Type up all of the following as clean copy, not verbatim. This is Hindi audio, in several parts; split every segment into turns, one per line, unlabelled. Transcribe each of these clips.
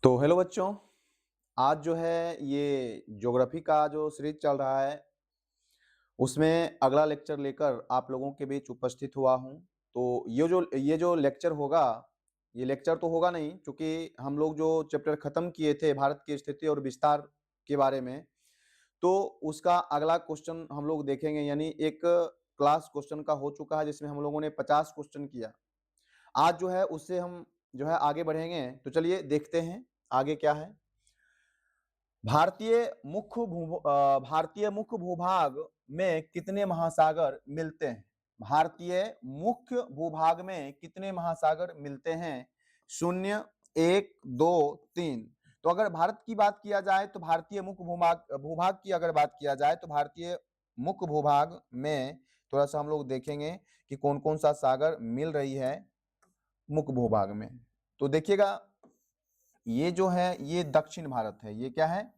तो हेलो बच्चों, आज जो है ये ज्योग्राफी का जो सीरीज चल रहा है उसमें अगला लेक्चर लेकर आप लोगों के बीच उपस्थित हुआ हूं। तो ये जो लेक्चर होगा, ये लेक्चर तो होगा नहीं, क्योंकि हम लोग जो चैप्टर खत्म किए थे भारत की स्थिति और विस्तार के बारे में, तो उसका अगला क्वेश्चन हम लोग देखेंगे। यानी एक क्लास क्वेश्चन का हो चुका है जिसमें हम लोगों ने 50 क्वेश्चन किया। आज जो है उससे हम जो है आगे बढ़ेंगे। तो चलिए देखते हैं आगे क्या है। भारतीय मुख्य भूभाग में कितने महासागर मिलते हैं? भारतीय मुख्य भूभाग में कितने महासागर मिलते हैं? 0, 1, 2, 3। तो अगर भारत की बात किया जाए तो भारतीय मुख्य भूभाग की अगर बात किया जाए तो भारतीय मुख्य भूभाग में थोड़ा सा हम लोग देखेंगे कि कौन कौन सा सागर मिल रही है मुख्य भूभाग में। तो देखिएगा, ये जो है ये दक्षिण भारत है। ये क्या है?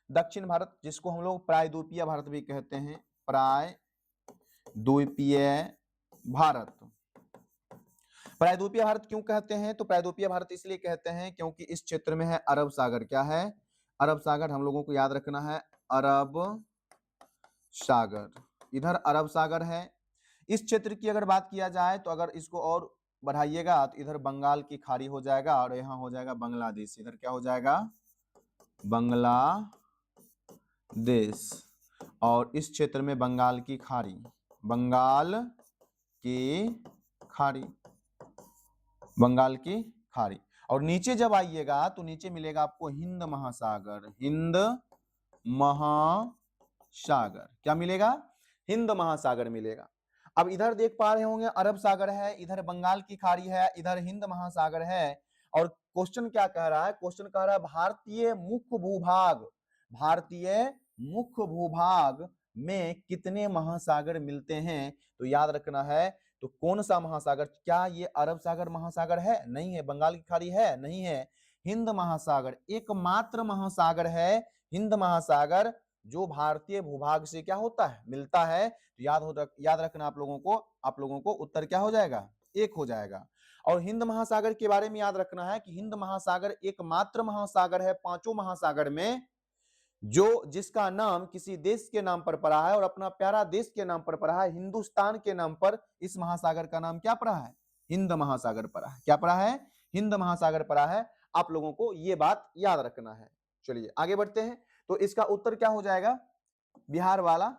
दक्षिण भारत, जिसको हम लोग प्रायद्वीपीय भारत भी कहते हैं। प्रायद्वीपीय भारत। प्रायद्वीपीय भारत क्यों कहते हैं? तो प्रायद्वीपीय भारत इसलिए कहते हैं क्योंकि इस क्षेत्र में है अरब सागर। क्या है? अरब सागर। हम लोगों को याद रखना है, अरब सागर। इधर अरब सागर है। इस क्षेत्र की अगर बात किया जाए तो अगर इसको और बढ़ाइएगा तो इधर बंगाल की खाड़ी हो जाएगा और यहाँ हो जाएगा बांग्लादेश। इधर क्या हो जाएगा? बांग्लादेश। और इस क्षेत्र में बंगाल की खाड़ी, बंगाल की खाड़ी, बंगाल की खाड़ी। और नीचे जब आइएगा तो नीचे मिलेगा आपको हिंद महासागर। हिंद महासागर। क्या मिलेगा? हिंद महासागर मिलेगा। अब इधर देख पा रहे होंगे अरब सागर है, इधर बंगाल की खाड़ी है, इधर हिंद महासागर है। और क्वेश्चन क्या कह रहा है? क्वेश्चन कह रहा है भारतीय मुख्य भूभाग, भारतीय मुख्य भूभाग में कितने महासागर मिलते हैं? तो याद रखना है, तो कौन सा महासागर? क्या ये अरब सागर महासागर है? नहीं है। बंगाल की खाड़ी है? नहीं है। हिंद महासागर एकमात्र महासागर है, हिंद महासागर, जो भारतीय भूभाग से क्या होता है? मिलता है। तो याद रखना आप लोगों को उत्तर क्या हो जाएगा? 1 हो जाएगा। और हिंद महासागर के बारे में याद रखना है कि हिंद महासागर एकमात्र महासागर है पांचों महासागर में जो जिसका नाम किसी देश के नाम पर पड़ा है और अपना प्यारा देश के नाम पर पड़ा है। हिंदुस्तान के नाम पर इस महासागर का नाम क्या पड़ा है? हिंद महासागर पड़ा है। क्या पड़ा है? हिंद महासागर पड़ा है। आप लोगों को यह बात याद रखना है। चलिए आगे बढ़ते हैं। तो इसका उत्तर क्या हो जाएगा? बिहार वाला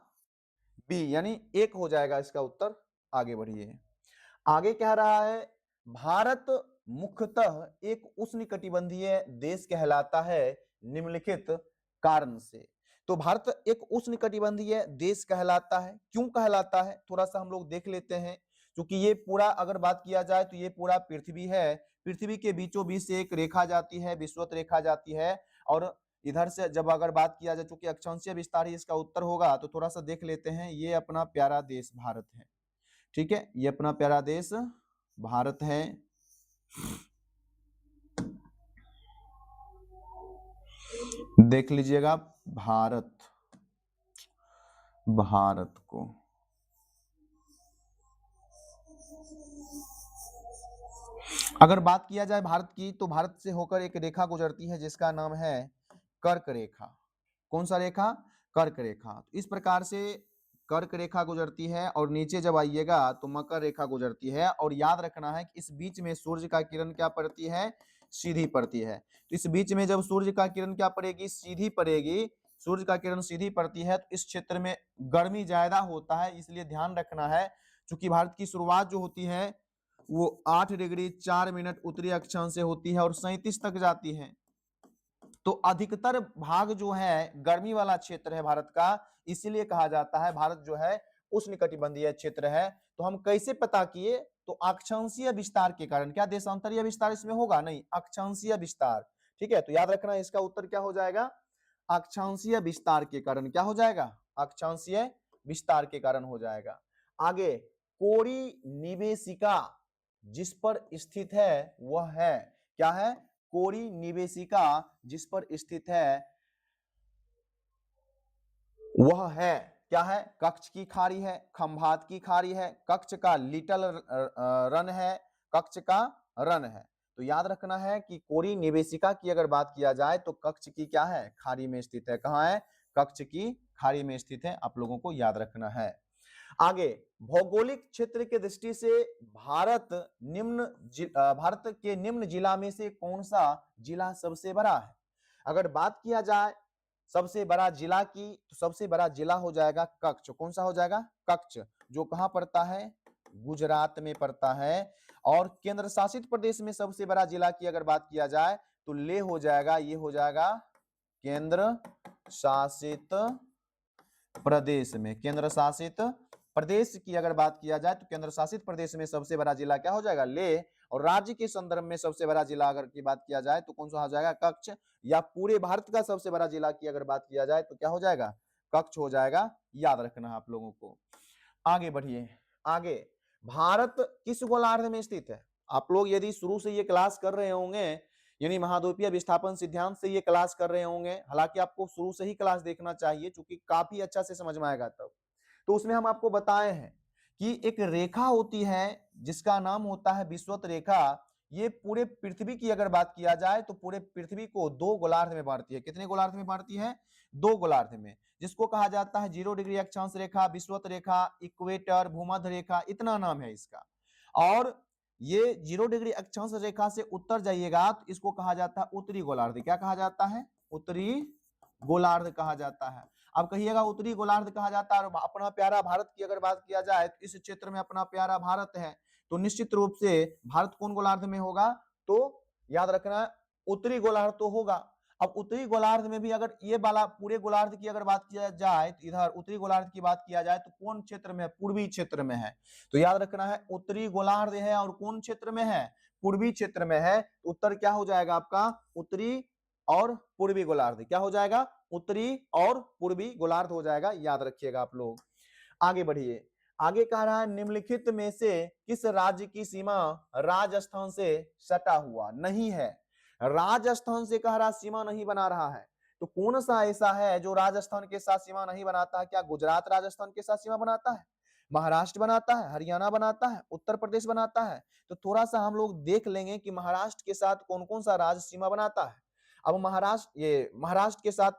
बी, यानी 1 हो जाएगा इसका उत्तर। आगे बढ़िए। आगे कह रहा है भारत मुख्यतः एक उष्णकटिबंधीय देश कहलाता है निम्नलिखित कारण से। तो भारत एक उष्णकटिबंधीय देश कहलाता है। क्यों कहलाता है? थोड़ा सा हम लोग देख लेते हैं। क्योंकि ये पूरा अगर बात किया जाए तो ये पूरा पृथ्वी है। पृथ्वी के बीचों बीच से एक रेखा जाती है, विषुवत रेखा जाती है। और इधर से जब अगर बात किया जाए, चूंकि अक्षांशीय विस्तार ही इसका उत्तर होगा, तो थोड़ा सा देख लेते हैं। ये अपना प्यारा देश भारत है। ठीक है, ये अपना प्यारा देश भारत है। देख लीजिएगा भारत, भारत को अगर बात किया जाए भारत की, तो भारत से होकर एक रेखा गुजरती है जिसका नाम है कर्क रेखा। कौन सा रेखा? कर्क रेखा। इस प्रकार से कर्क रेखा गुजरती है और नीचे जब आइएगा तो मकर रेखा गुजरती है। और याद रखना है कि इस बीच में सूर्य का किरण क्या पड़ती है? सीधी पड़ती है। तो इस बीच में जब सूर्य का किरण क्या पड़ेगी? सीधी पड़ेगी। सूर्य का किरण सीधी पड़ती है तो इस क्षेत्र में गर्मी ज्यादा होता है। इसलिए ध्यान रखना है, क्योंकि भारत की शुरुआत जो होती है वो 8 डिग्री 4 मिनट उत्तरी अक्षांश से होती है और 37 तक जाती है। तो अधिकतर भाग जो है गर्मी वाला क्षेत्र है भारत का, इसीलिए कहा जाता है भारत जो है उष्णकटिबंधीय क्षेत्र है। तो हम कैसे पता किए? तो अक्षांशीय विस्तार के कारण। क्या देशांतरीय विस्तार इसमें होगा? नहीं, अक्षांशीय विस्तार। ठीक है, तो याद रखना इसका उत्तर क्या हो जाएगा? अक्षांशीय विस्तार के कारण। क्या हो जाएगा? अक्षांशीय विस्तार के कारण हो जाएगा। आगे, कोरी निवेशिका जिस पर स्थित है वह है, क्या है? कोरी निवेशिका जिस पर स्थित है वह है, क्या है? कच्छ की खाड़ी है, खंभात की खाड़ी है, कच्छ का लिटिल रन है, कच्छ का रन है। तो याद रखना है कि कोरी निवेशिका की अगर बात किया जाए तो कक्ष की क्या है, खाड़ी में स्थित है। कहाँ है, कक्ष की खाड़ी में स्थित है, आप लोगों को याद रखना है। आगे, भौगोलिक क्षेत्र के दृष्टि से भारत भारत के निम्न जिला में से कौन सा जिला सबसे बड़ा है। अगर बात किया जाए सबसे बड़ा जिला की, तो सबसे बड़ा जिला हो जाएगा कच्छ। कौन सा हो जाएगा, कच्छ, जो कहां पड़ता है, गुजरात में पड़ता है। और केंद्र शासित प्रदेश में सबसे बड़ा जिला की अगर बात किया जाए तो लेह हो जाएगा, ये हो जाएगा केंद्र शासित प्रदेश में। केंद्र शासित प्रदेश की अगर बात किया जाए तो केंद्र शासित प्रदेश में सबसे बड़ा जिला क्या हो जाएगा, लेह। और राज्य के संदर्भ में सबसे बड़ा जिला अगर की बात किया जाए तो कौन सा हो जाएगा, कच्छ। या पूरे भारत का सबसे बड़ा जिला की अगर बात किया जाए तो क्या हो जाएगा, कच्छ हो जाएगा। याद रखना है आप लोगों को। आगे बढ़िए। आगे, भारत किस गोलार्ध में स्थित है। आप लोग यदि शुरू से ये क्लास कर रहे होंगे, यानी महाद्वीपीय विस्थापन सिद्धांत से ये क्लास कर रहे होंगे, हालांकि आपको शुरू से ही क्लास देखना चाहिए क्योंकि काफी अच्छा से समझ में आएगा तब। तो उसमें हम आपको बताए हैं कि एक रेखा होती है जिसका नाम होता है विषुवत रेखा। ये पूरे पृथ्वी की अगर बात किया जाए तो पूरे पृथ्वी को दो गोलार्ध में बांटती है। कितने गोलार्ध में बांटती है, दो गोलार्ध में, जिसको कहा जाता है 0 डिग्री अक्षांश रेखा, विषुवत रेखा, इक्वेटर, भूमध्य रेखा, इतना नाम है इसका। और ये 0 डिग्री अक्षांश रेखा से उत्तर जाइएगा तो इसको कहा जाता है उत्तरी गोलार्ध। क्या कहा जाता है, उत्तरी गोलार्ध कहा जाता है। अब कहिएगा उत्तरी गोलार्ध कहा जाता है। और अपना प्यारा भारत की अगर बात किया जाए तो इस क्षेत्र में अपना प्यारा भारत है, तो निश्चित रूप से भारत कौन गोलार्ध में होगा, तो याद रखना उत्तरी गोलार्ध तो होगा। अब उत्तरी गोलार्ध में भी अगर ये वाला पूरे गोलार्ध की अगर बात किया जाए तो इधर उत्तरी गोलार्ध की बात किया जाए तो कौन क्षेत्र में है, पूर्वी क्षेत्र में है। तो याद रखना है उत्तरी गोलार्ध है और कौन क्षेत्र में है, पूर्वी क्षेत्र में है। उत्तर क्या हो जाएगा आपका, उत्तरी और पूर्वी गोलार्ध। क्या हो जाएगा, उत्तरी और पूर्वी गोलार्ध हो जाएगा। याद रखिएगा आप लोग। आगे बढ़िए। आगे कह रहा है निम्नलिखित में से किस राज्य की सीमा राजस्थान से सटा हुआ नहीं है। राजस्थान से कह रहा सीमा नहीं बना रहा है, तो कौन सा ऐसा है जो राजस्थान के साथ सीमा नहीं बनाता है। क्या गुजरात राजस्थान के साथ सीमा बनाता है, महाराष्ट्र बनाता है, हरियाणा बनाता है, उत्तर प्रदेश बनाता है। तो थोड़ा सा हम लोग देख लेंगे कि महाराष्ट्र के साथ कौन कौन सा राज्य सीमा बनाता है। अब महाराष्ट्र के साथ,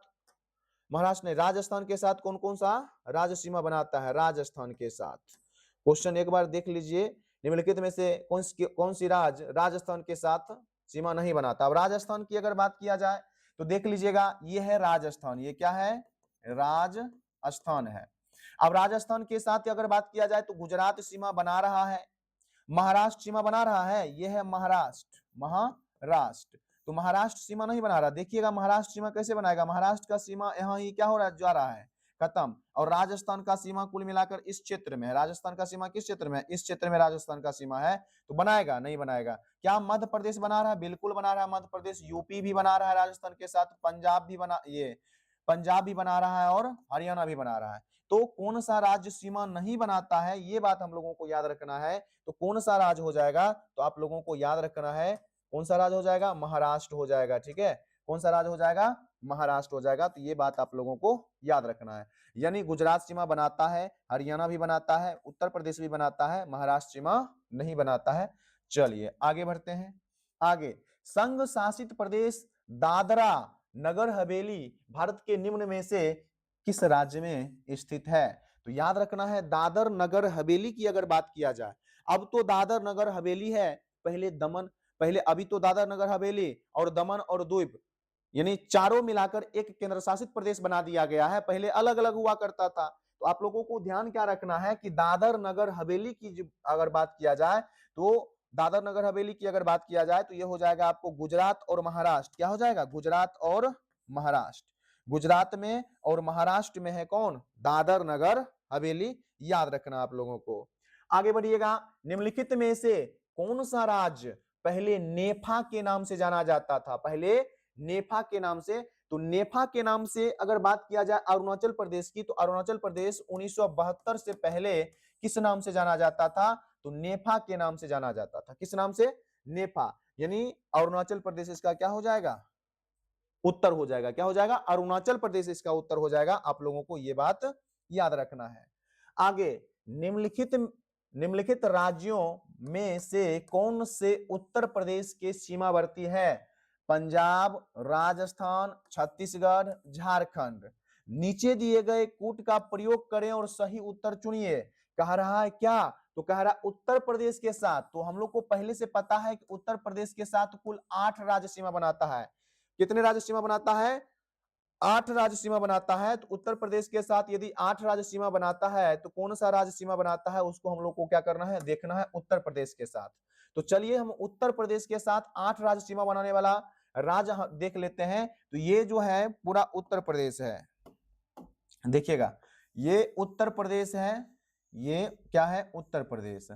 महाराष्ट्र ने राजस्थान के साथ कौन कौन सा राज्य सीमा बनाता है, राजस्थान के साथ। क्वेश्चन एक बार देख लीजिए, निम्नलिखित में से कौन सी राज्य राजस्थान के साथ सीमा नहीं बनाता। अब राजस्थान की अगर बात किया जाए तो देख लीजिएगा, ये है राजस्थान। ये क्या है, राजस्थान है। अब राजस्थान के साथ अगर बात किया जाए तो गुजरात सीमा बना रहा है, महाराष्ट्र सीमा बना रहा है, ये है महाराष्ट्र। तो महाराष्ट्र सीमा नहीं बना रहा। देखिएगा महाराष्ट्र सीमा कैसे बनाएगा, महाराष्ट्र का सीमा यहाँ ही क्या हो रहा है, जा रहा है, खत्म। और राजस्थान का सीमा कुल मिलाकर इस क्षेत्र में है। राजस्थान का सीमा किस क्षेत्र में है, इस क्षेत्र में राजस्थान का सीमा है। तो बनाएगा, नहीं बनाएगा। क्या मध्य प्रदेश बना रहा है, बिल्कुल बना रहा है मध्य प्रदेश। यूपी भी बना रहा है राजस्थान के साथ, पंजाब भी बना रहा है और हरियाणा भी बना रहा है। तो कौन सा राज्य सीमा नहीं बनाता है, ये बात हम लोगों को याद रखना है। तो कौन सा राज्य हो जाएगा, तो आप लोगों को याद रखना है कौन सा राज्य हो जाएगा, महाराष्ट्र हो जाएगा। ठीक है, कौन सा राज्य हो जाएगा, महाराष्ट्र हो जाएगा। तो ये बात आप लोगों को याद रखना है। यानी गुजरात सीमा बनाता है, हरियाणा भी बनाता है, उत्तर प्रदेश भी बनाता है, महाराष्ट्र सीमा नहीं बनाता है। चलिए आगे बढ़ते हैं। आगे, संघ शासित प्रदेश दादरा नगर हवेली भारत के निम्न में से किस राज्य में स्थित है। तो याद रखना है दादर नगर हवेली की अगर बात किया जाए, अब तो दादर नगर हवेली है, पहले अभी तो दादर नगर हवेली और दमन और द्वीप यानी चारों मिलाकर एक केंद्र शासित प्रदेश बना दिया गया है। पहले अलग अलग हुआ करता था। तो आप लोगों को ध्यान क्या रखना है कि दादर नगर हवेली की अगर बात किया जाए तो दादर नगर हवेली की अगर बात किया जाए तो यह हो जाएगा आपको गुजरात और महाराष्ट्र। क्या हो जाएगा, गुजरात और महाराष्ट्र। गुजरात में और महाराष्ट्र में है कौन, दादर नगर हवेली। याद रखना आप लोगों को। आगे बढ़िएगा। निम्नलिखित में से कौन सा राज्य पहले नेफा के नाम से जाना जाता था, पहले नेफा के नाम से। तो नेफा के नाम से अगर बात किया जाए अरुणाचल प्रदेश की, तो अरुणाचल प्रदेश 1972 से पहले किस नाम से जाना जाता था, तो नेफा के नाम से जाना जाता था। किस नाम से, नेफा। यानी अरुणाचल प्रदेश इसका क्या हो जाएगा, उत्तर हो जाएगा। क्या हो जाएगा, अरुणाचल प्रदेश इसका उत्तर हो जाएगा। आप लोगों को यह बात याद रखना है। आगे, निम्नलिखित राज्यों में से कौन से उत्तर प्रदेश के सीमावर्ती है? पंजाब, राजस्थान, छत्तीसगढ़, झारखंड। नीचे दिए गए कूट का प्रयोग करें और सही उत्तर चुनिए। कह रहा है क्या? तो कह रहा है उत्तर प्रदेश के साथ। तो हम लोग को पहले से पता है कि उत्तर प्रदेश के साथ कुल 8 राज्य सीमा बनाता है। कितने राज्य सीमा बनाता है? 8 राज्य सीमा बनाता है। तो उत्तर प्रदेश के साथ यदि 8 राज्य सीमा बनाता है तो कौन सा राज्य सीमा बनाता है उसको हम लोग को क्या करना है? देखना है उत्तर प्रदेश के साथ। तो चलिए हम उत्तर प्रदेश के साथ 8 राज्य सीमा बनाने वाला राज्य देख लेते हैं। तो ये जो है पूरा उत्तर प्रदेश है। देखिएगा ये उत्तर प्रदेश है, ये क्या है? उत्तर प्रदेश।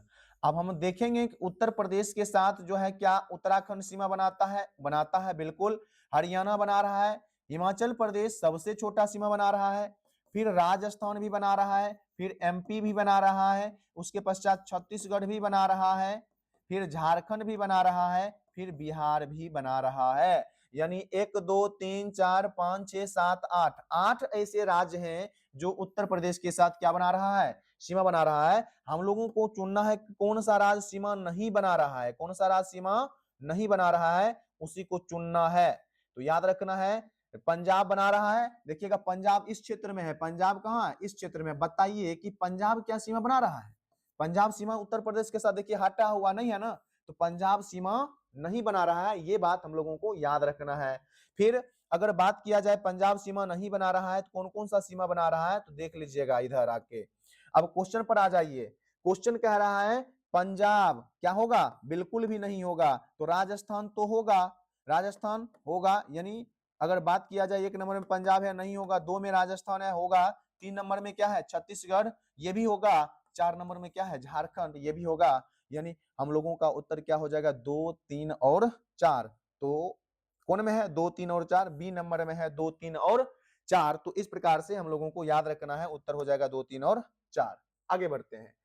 अब हम देखेंगे कि उत्तर प्रदेश के साथ जो है क्या उत्तराखंड सीमा बनाता है? बनाता है बिल्कुल। हरियाणा बना रहा है, हिमाचल प्रदेश सबसे छोटा सीमा बना रहा है, फिर राजस्थान भी बना रहा है, फिर एमपी भी बना रहा है, उसके पश्चात छत्तीसगढ़ भी बना रहा है, फिर झारखंड भी बना रहा है, फिर बिहार भी बना रहा है। यानी 1 2 3 4 5 6 7 8 8 ऐसे राज्य हैं जो उत्तर प्रदेश के साथ क्या बना रहा है? सीमा बना रहा है। हम लोगों को चुनना है कि कौन सा राज्य सीमा नहीं बना रहा है, कौन सा राज्य सीमा नहीं बना रहा है, उसी को चुनना है। तो याद रखना है पंजाब बना रहा है। देखिएगा पंजाब इस क्षेत्र में है। पंजाब कहाँ है? इस क्षेत्र में। बताइए कि पंजाब क्या सीमा बना रहा है? पंजाब सीमा उत्तर प्रदेश के साथ देखिए हटा हुआ नहीं है ना, तो पंजाब सीमा नहीं बना रहा है। ये बात हम लोगों को याद रखना है। फिर अगर बात किया जाए पंजाब सीमा नहीं बना रहा है तो कौन कौन सा सीमा बना रहा है, तो देख लीजिएगा इधर आके। अब क्वेश्चन पर आ जाइए। क्वेश्चन कह रहा है पंजाब क्या होगा? बिल्कुल भी नहीं होगा। तो राजस्थान तो होगा, राजस्थान होगा। यानी अगर बात किया जाए 1 नंबर में पंजाब है, नहीं होगा। 2 में राजस्थान है, होगा। 3 नंबर में क्या है? छत्तीसगढ़, ये भी होगा। 4 नंबर में क्या है? झारखंड, ये भी होगा। यानी हम लोगों का उत्तर क्या हो जाएगा? 2 3 और 4। तो कौन में है? 2 3 और 4। बी नंबर में है 2 3 और 4। तो इस प्रकार से हम लोगों को याद रखना है, उत्तर हो जाएगा 2 3 और 4। आगे बढ़ते हैं।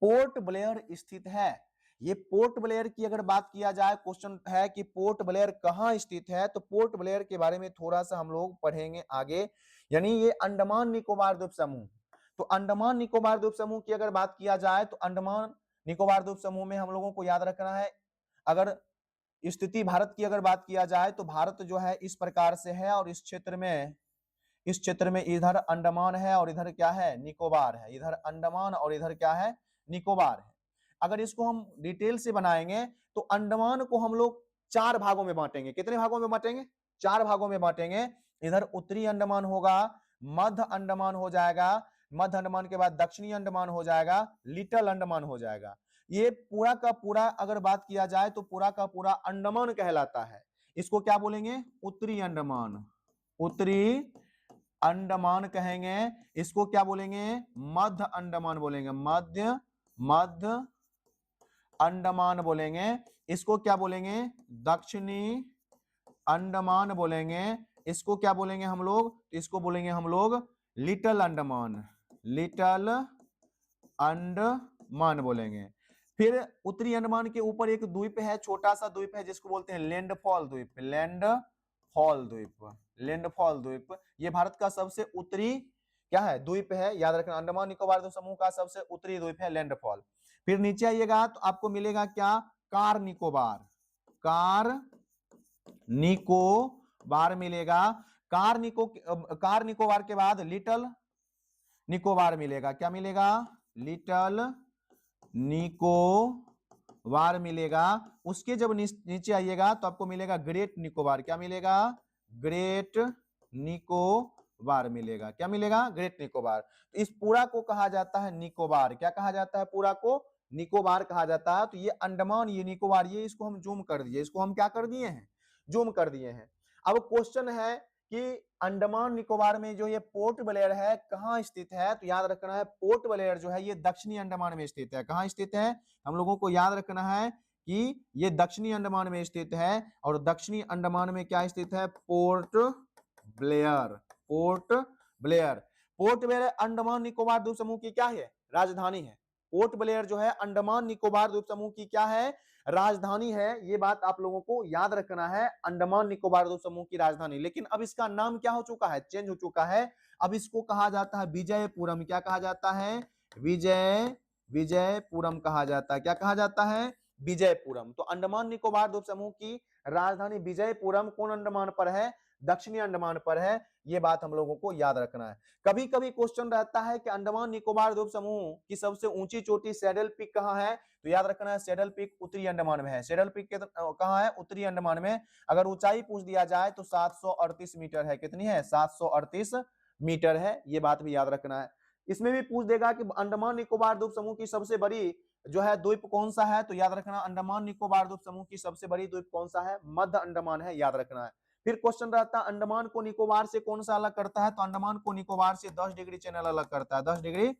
पोर्ट ब्लेयर स्थित है। ये पोर्ट ब्लेयर की अगर बात किया जाए, क्वेश्चन है कि पोर्ट ब्लेयर कहाँ स्थित है, तो पोर्ट ब्लेयर के बारे में थोड़ा सा हम लोग पढ़ेंगे आगे। यानी ये अंडमान निकोबार द्वीप समूह। तो अंडमान निकोबार द्वीप समूह की अगर बात किया जाए तो अंडमान निकोबार द्वीप समूह में हम लोगों को याद रखना है, अगर स्थिति भारत की अगर बात किया जाए तो भारत जो है इस प्रकार से है, और इस क्षेत्र में इधर अंडमान है और इधर क्या है? निकोबार है। इधर अंडमान और इधर क्या है? निकोबार है। अगर इसको हम डिटेल से बनाएंगे तो अंडमान को हम लोग 4 भागों में बांटेंगे। कितने भागों में बांटेंगे? 4 भागों में बांटेंगे। इधर उत्तरी अंडमान होगा, मध्य अंडमान हो जाएगा, मध्य अंडमान के बाद दक्षिणी अंडमान हो जाएगा, लिटिल अंडमान हो जाएगा। ये पूरा का पूरा अगर बात किया जाए तो पूरा का पूरा अंडमान कहलाता है। इसको क्या बोलेंगे? उत्तरी अंडमान। उत्तरी अंडमान कहेंगे। इसको क्या बोलेंगे? मध्य अंडमान बोलेंगे। मध्य अंडमान बोलेंगे। इसको क्या बोलेंगे? दक्षिणी अंडमान बोलेंगे। इसको क्या बोलेंगे हम लोग? इसको बोलेंगे हम लोग लिटिल अंडमान। लिटिल अंडमान बोलेंगे। फिर उत्तरी अंडमान के ऊपर एक द्वीप है, छोटा सा द्वीप है, जिसको बोलते हैं लैंडफॉल द्वीप। लैंडफॉल द्वीप, लैंडफॉल द्वीप। ये भारत का सबसे उत्तरी क्या है? द्वीप है। याद रखना अंडमान निकोबार द्वीप समूह का सबसे उत्तरी द्वीप है लैंडफॉल। फिर नीचे आइएगा तो आपको मिलेगा क्या? कार निकोबार। कार निकोबार मिलेगा। कार निकोबार के बाद लिटिल निकोबार मिलेगा। क्या मिलेगा? लिटिल निकोबार मिलेगा। उसके जब नीचे आइएगा तो आपको मिलेगा ग्रेट निकोबार। क्या मिलेगा? ग्रेट निकोबार मिलेगा। क्या मिलेगा? ग्रेट निकोबार। तो इस पूरा को कहा जाता है निकोबार। क्या कहा जाता है? पूरा को निकोबार कहा जाता है। तो ये अंडमान, ये निकोबार, ये इसको हम जूम कर दिए। इसको हम क्या कर दिए हैं? जूम कर दिए हैं। अब क्वेश्चन है कि अंडमान निकोबार में जो ये पोर्ट ब्लेयर है कहाँ स्थित है, तो याद रखना है पोर्ट ब्लेयर जो है ये दक्षिणी अंडमान में स्थित है। कहाँ स्थित है? हम लोगों को याद रखना है कि ये दक्षिणी अंडमान में स्थित है। और दक्षिणी अंडमान में क्या स्थित है? Port Blair. Port Blair. Port Blair Andaman Nicobar द्वीप समूह की क्या है? राजधानी है। पोर्ट ब्लेयर जो है अंडमान निकोबार द्वीप समूह की क्या है? राजधानी है। ये बात आप लोगों को याद रखना है, अंडमान निकोबार द्वीप समूह की राजधानी। लेकिन अब इसका नाम क्या हो चुका है? चेंज हो चुका है। अब इसको कहा जाता है विजयपुरम। क्या कहा जाता है? विजयपुरम। विजयपुरम कहा जाता है। क्या कहा जाता है? विजयपुरम। तो अंडमान निकोबार द्वीप समूह की राजधानी विजयपुरम कौन अंडमान पर है? दक्षिणी अंडमान पर है। ये बात हम लोगों को याद रखना है। कभी कभी क्वेश्चन रहता है कि अंडमान निकोबार द्वीप समूह की सबसे ऊंची चोटी सैडल पीक कहाँ है? तो याद रखना है सैडल पीक उत्तरी अंडमान में है। सैडल पीक कहाँ है? उत्तरी अंडमान में। अगर ऊंचाई पूछ दिया जाए तो 738 मीटर है। कितनी है? 738 मीटर है। ये बात भी याद रखना है। इसमें भी पूछ देगा कि अंडमान निकोबार द्वीप समूह की सबसे बड़ी जो है द्वीप कौन सा है? तो याद रखना अंडमान निकोबार द्वीप समूह की सबसे बड़ी द्वीप कौन सा है? मध्य अंडमान है। याद रखना है। फिर क्वेश्चन रहता है अंडमान को निकोबार से कौन सा अलग करता है? तो अंडमान को निकोबार से 10 डिग्री चैनल अलग करता है। 10 डिग्री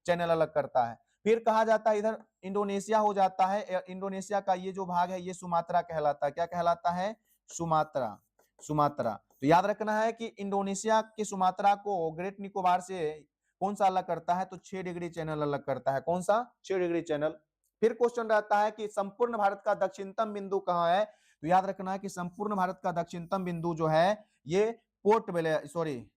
चैनल अलग करता है। फिर कहा जाता है इधर इंडोनेशिया हो जाता है। इंडोनेशिया का ये जो भाग है ये सुमात्रा कहलाता है। क्या कहलाता है? सुमात्रा। सुमात्रा। तो याद रखना है कि इंडोनेशिया के सुमात्रा को ग्रेट निकोबार से कौन सा अलग करता है? तो 6 डिग्री चैनल अलग करता है। कौन सा? 6 डिग्री चैनल। फिर क्वेश्चन रहता है कि संपूर्ण भारत का दक्षिणतम बिंदु कहाँ है? तो याद रखना है कि संपूर्ण भारत का दक्षिणतम बिंदु जो है ये पोर्ट ब्लेयर, सॉरी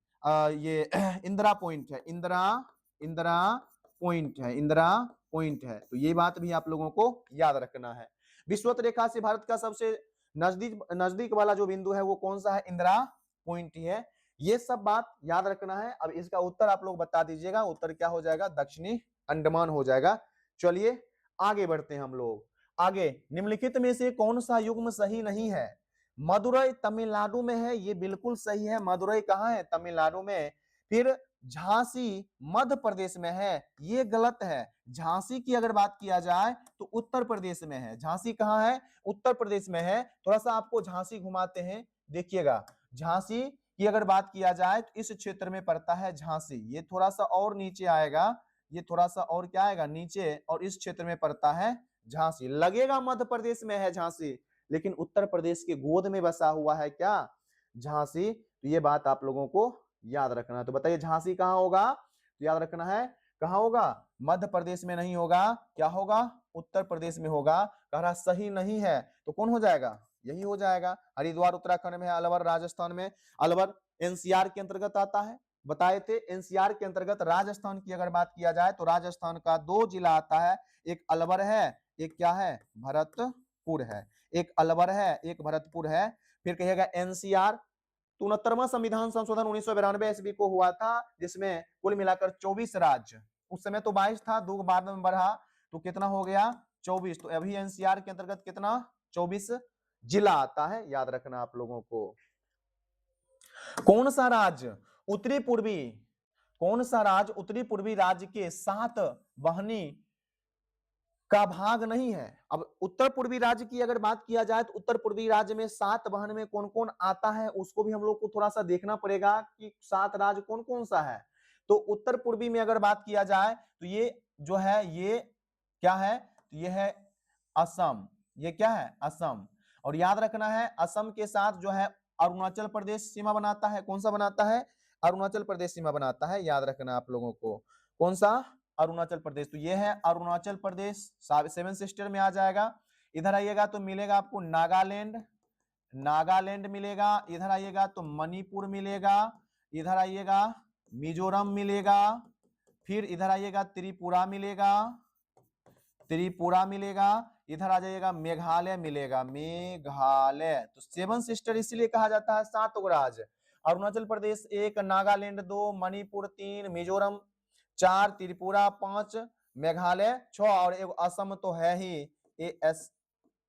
ये इंदिरा पॉइंट है। इंदिरा पॉइंट है। इंदिरा पॉइंट है। तो ये बात भी आप लोगों को याद रखना है। विषुवत रेखा से भारत का सबसे नजदीक नजदीक वाला जो बिंदु है वो कौन सा है? इंदिरा पॉइंट ही है। ये सब बात याद रखना है। अब इसका उत्तर आप लोग बता दीजिएगा। उत्तर क्या हो जाएगा? दक्षिणी अंडमान हो जाएगा। चलिए आगे बढ़ते हैं हम लोग। आगे निम्नलिखित में से कौन सा युग्म सही नहीं है? मदुरई तमिलनाडु में है। ये बिल्कुल सही है। मदुरई कहाँ है? तमिलनाडु में। फिर झांसी मध्य प्रदेश में है। ये गलत है। झांसी की अगर बात किया जाए तो उत्तर प्रदेश में है। झांसी कहाँ है? उत्तर प्रदेश में है। थोड़ा सा आपको झांसी घुमाते हैं, देखिएगा। झांसी की अगर बात किया जाए तो इस क्षेत्र में पड़ता है झांसी। ये थोड़ा सा और नीचे आएगा। ये थोड़ा सा और क्या आएगा? नीचे। और इस क्षेत्र में पड़ता है झांसी। लगेगा मध्य प्रदेश में है झांसी, लेकिन उत्तर प्रदेश के गोद में बसा हुआ है क्या? झांसी। तो ये बात आप लोगों को याद रखना है। तो बताइए झांसी कहाँ होगा? तो याद रखना है कहाँ होगा? मध्य प्रदेश में नहीं होगा। क्या होगा? उत्तर प्रदेश में होगा। कह रहा सही नहीं है तो कौन हो जाएगा? यही हो जाएगा। हरिद्वार उत्तराखंड में है। अलवर राजस्थान में। अलवर एनसीआर के अंतर्गत आता है। बताए थे एनसीआर के अंतर्गत राजस्थान की अगर बात किया जाए तो राजस्थान का 2 जिला आता है। एक अलवर है, एक क्या है? भरतपुर है। एक अलवर है, एक भरतपुर है। फिर कहिएगा एनसीआर 69वां संविधान संशोधन 1992 ईस्वी को हुआ था, जिसमें कुल मिलाकर 24 राज्य, उस समय तो 22 था, दो बाद में बढ़ा तो कितना हो गया? 24। तो अभी एनसीआर के अंतर्गत कितना? 24 जिला आता है। याद रखना आप लोगों को। कौन सा राज्य उत्तरी पूर्वी कौन सा राज्य उत्तरी पूर्वी राज्य के 7 वाहिनी का भाग नहीं है? अब उत्तर पूर्वी राज्य की अगर बात किया जाए तो उत्तर पूर्वी राज्य में 7 वाहन में कौन कौन आता है उसको भी हम लोग को थोड़ा सा देखना पड़ेगा कि 7 राज्य कौन कौन सा है। तो उत्तर पूर्वी में अगर बात किया जाए तो ये जो है ये क्या है? तो ये है असम। ये क्या है? असम। और याद रखना है असम के साथ जो है अरुणाचल प्रदेश सीमा बनाता है। कौन सा बनाता है? अरुणाचल प्रदेश सीमा बनाता है। याद रखना आप लोगों को। कौन सा? अरुणाचल प्रदेश। तो ये है अरुणाचल प्रदेश, 7 सिस्टर में आ जाएगा। इधर आइएगा तो मिलेगा आपको नागालैंड। नागालैंड मिलेगा। इधर आइएगा तो मणिपुर मिलेगा। इधर आइएगा मिजोरम मिलेगा। फिर इधर आइएगा त्रिपुरा मिलेगा। त्रिपुरा मिलेगा। इधर आ जाइएगा मेघालय मिलेगा। मेघालय। तो 7 सिस्टर इसलिए कहा जाता है 7 राज्य। अरुणाचल प्रदेश 1, नागालैंड 2, मणिपुर 3, मिजोरम 4, त्रिपुरा 5, मेघालय 6 और एक असम तो है ही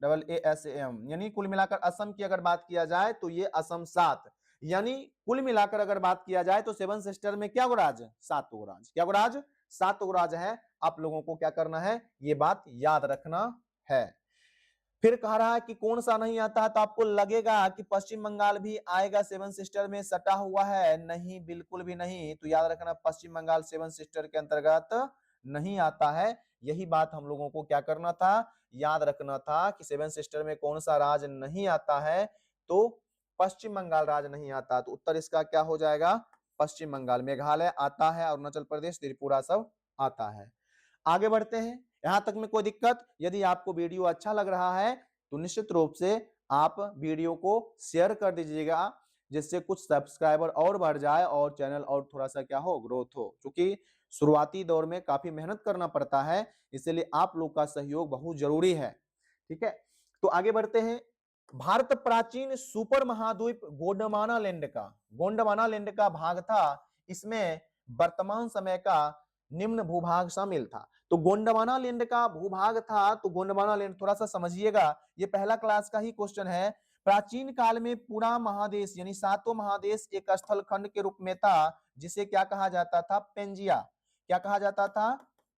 ASAM। यानी कुल मिलाकर असम की अगर बात किया जाए तो ये असम 7। यानी कुल मिलाकर अगर बात किया जाए तो 7 सिस्टर में क्या राज्य? 7 राज्य। क्या राज्य? 7 राज्य है। आप लोगों को क्या करना है? ये बात याद रखना है। फिर कह रहा है कि कौन सा नहीं आता है, तो आपको लगेगा कि पश्चिम बंगाल भी आएगा 7 सिस्टर में, सटा हुआ है। नहीं, बिल्कुल भी नहीं। तो याद रखना पश्चिम बंगाल 7 सिस्टर के अंतर्गत नहीं आता है। यही बात हम लोगों को क्या करना था? याद रखना था कि 7 सिस्टर में कौन सा राज्य नहीं आता है? तो पश्चिम बंगाल राज्य नहीं आता। तो उत्तर इसका क्या हो जाएगा? पश्चिम बंगाल। मेघालय आता है, अरुणाचल प्रदेश, त्रिपुरा सब आता है। आगे बढ़ते हैं। यहां तक में कोई दिक्कत? यदि आपको वीडियो अच्छा लग रहा है तो निश्चित रूप से आप वीडियो को शेयर कर दीजिएगा, जिससे कुछ सब्सक्राइबर और बढ़ जाए और चैनल और थोड़ा सा क्या हो? ग्रोथ हो। क्योंकि शुरुआती दौर में काफी मेहनत करना पड़ता है, इसलिए आप लोग का सहयोग बहुत जरूरी है। ठीक है, तो आगे बढ़ते हैं। भारत प्राचीन सुपर महाद्वीप गोंडवाना लैंड का भाग था। इसमें वर्तमान समय का निम्न भूभाग शामिल था। तो गोंडवाना लैंड का भूभाग था, तो गोंडवाना लैंड थोड़ा सा समझिएगा, ये पहला क्लास का ही क्वेश्चन है। प्राचीन काल में पूरा महादेश यानी सातों महादेश एक स्थल खंड के रूप में था, जिसे क्या कहा जाता था? पेंजिया। क्या कहा जाता था?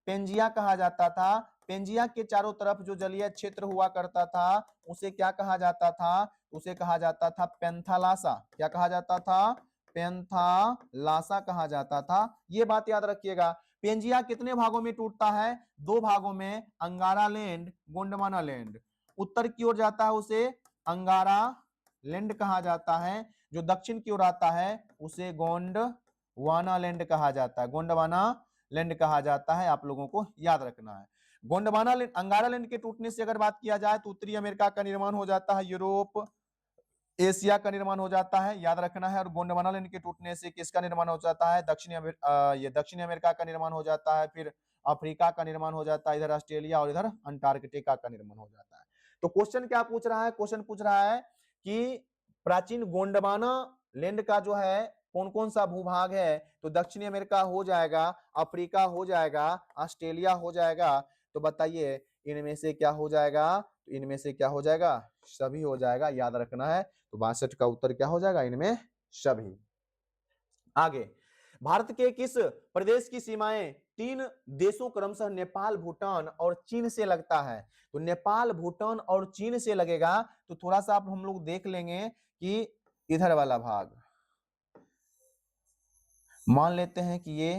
पेंजिया कहा जाता था। पेंजिया के चारों तरफ जो जलीय क्षेत्र हुआ करता था उसे क्या कहा जाता था? उसे कहा जाता था पेंथालासा। क्या कहा जाता था? पेंथालासा कहा जाता था। ये बात याद रखिएगा। पेंजिया कितने भागों में टूटता है? दो भागों में, अंगारा लैंड, गोंडवाना लैंड। उत्तर की ओर जाता है उसे अंगारा लैंड कहा जाता है, जो दक्षिण की ओर आता है उसे गोंडवाना लैंड कहा जाता है। गोंडवाना लैंड कहा जाता है, आप लोगों को याद रखना है। गोंडवाना लैंड, अंगारा लैंड के टूटने से अगर बात किया जाए तो उत्तरी अमेरिका का निर्माण हो जाता है, यूरोप एशिया का निर्माण हो जाता है, याद रखना है। और गोंडवाना लैंड के टूटने से किसका निर्माण हो जाता है? ये दक्षिणी अमेरिका का निर्माण हो जाता है, फिर अफ्रीका का निर्माण हो जाता है, इधर ऑस्ट्रेलिया और इधर अंटार्कटिका का निर्माण हो जाता है। तो क्वेश्चन क्या पूछ रहा है? क्वेश्चन पूछ रहा है कि प्राचीन गोंडवाना लैंड का जो है कौन कौन सा भूभाग है? तो दक्षिणी अमेरिका हो जाएगा, अफ्रीका हो जाएगा, ऑस्ट्रेलिया हो जाएगा। तो बताइए इनमें से क्या हो जाएगा? तो इनमें से क्या हो जाएगा? सभी हो जाएगा, याद रखना है। तो 62 का उत्तर क्या हो जाएगा? इनमें सभी। आगे, भारत के किस प्रदेश की सीमाएं तीन देशों क्रमशः नेपाल, भूटान और चीन से लगता है? तो नेपाल, भूटान और चीन से लगेगा। तो थोड़ा सा आप हम लोग देख लेंगे कि इधर वाला भाग मान लेते हैं कि ये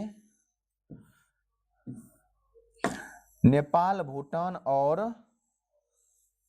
नेपाल, भूटान और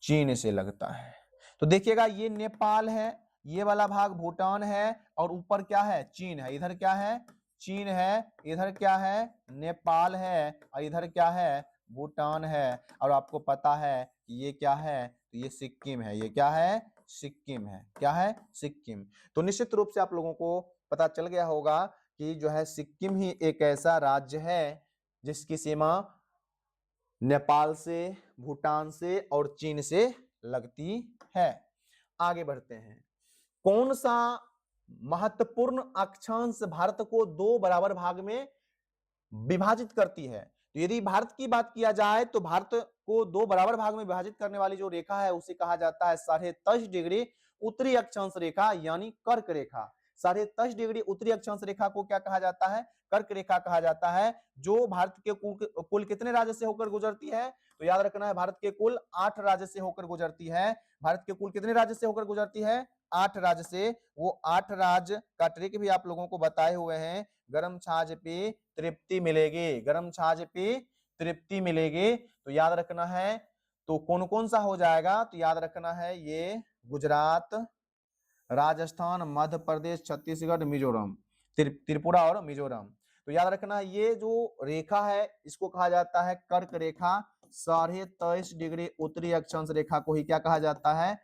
चीन से लगता है। तो देखिएगा ये नेपाल है, ये वाला भाग भूटान है, और ऊपर क्या है? चीन है। इधर क्या है? चीन है। इधर क्या है? नेपाल है। और इधर क्या है? भूटान है। और आपको पता है कि ये क्या है? तो ये सिक्किम है। ये क्या है? सिक्किम है। क्या है? सिक्किम। तो निश्चित रूप से आप लोगों को पता चल गया होगा कि जो है सिक्किम ही एक ऐसा राज्य है जिसकी सीमा नेपाल से, भूटान से और चीन से लगती है। आगे बढ़ते हैं। कौन सा महत्वपूर्ण अक्षांश भारत को दो बराबर भाग में विभाजित करती है? तो यदि भारत की बात किया जाए तो भारत को दो बराबर भाग में विभाजित करने वाली जो रेखा है उसे कहा जाता है 23.5 डिग्री उत्तरी अक्षांश रेखा, यानी कर्क रेखा। 23.5 डिग्री उत्तरी अक्षांश रेखा को क्या कहा जाता है? कर्क रेखा कहा जाता है, जो भारत के कुल कितने राज्य से होकर गुजरती है? तो याद रखना है, भारत के कुल 8 राज्य से होकर गुजरती है। भारत के कुल कितने राज्य से होकर गुजरती है? 8 राज्य से। वो 8 राज्य का ट्रिक भी आप लोगों को बताए हुए हैं। गरम छाछ पे तृप्ति मिलेगी, गरम छाछ पे तृप्ति मिलेगी। तो याद रखना है। तो कौन कौन सा हो जाएगा? तो याद रखना है ये गुजरात, राजस्थान, मध्य प्रदेश, छत्तीसगढ़, मिजोरम, त्रिपुरा और मिजोरम। तो याद रखना है ये जो रेखा है इसको कहा जाता है कर्क रेखा। 23.5 डिग्री उत्तरी अक्षांश रेखा को ही क्या कहा जाता है?